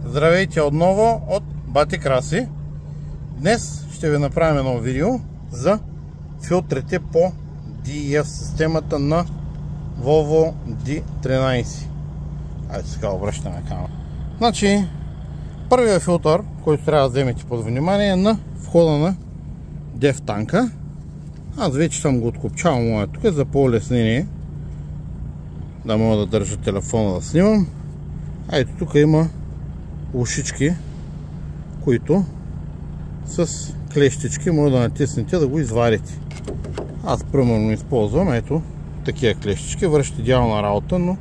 Здравейте отново от Бати Краси. Днес ще ви направим едно видео за филтрите по DEF системата на Volvo D13. Айде сега обръщаме камера. Значи, първият филтър, който трябва да вземете под внимание е на входа на DEF танка. Аз вече съм го откопчал моя тук за по-улеснение да мога да държа телефона да снимам. Ето тук има ушички, които с клещички може да натиснете да го извадите. Аз примерно използвам ето такива клещички, вършат идеална работа, но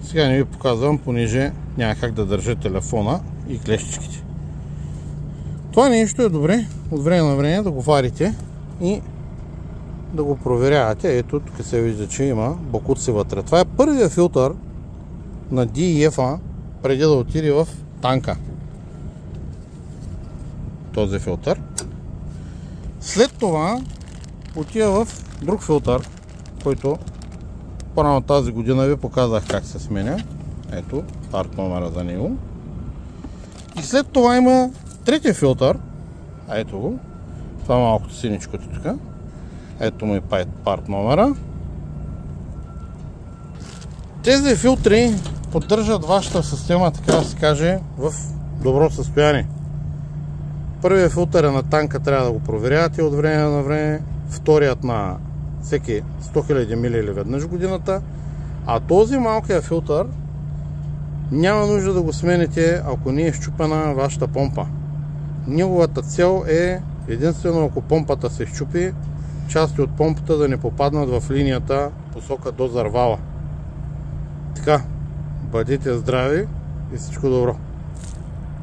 сега не ви показвам, понеже няма как да държа телефона и клещичките. Това нещо е добре от време на време да го варите и да го проверявате. Ето тук се вижда, че има бокуци вътре. Това е първият филтър на DEF-а преди да отиде в танка. Този филтър. След това отива в друг филтър, който по-рано тази година ви показах как се сменя. Ето парт номера за него. И след това има третия филтър. Ето го. Това е малкото синичкото тук. Ето му и парт номера. Тези филтри поддържат вашата система, така да се каже, в добро състояние. Първият филтър е на танка, трябва да го проверявате от време на време. Вторият на всеки 100 000 мили веднъж годината. А този малкият филтър няма нужда да го смените, ако не е счупена вашата помпа. Неговата цел е единствено ако помпата се счупи, части от помпата да не попаднат в линията посока до зарвала. Така, бъдете здрави и всичко добро!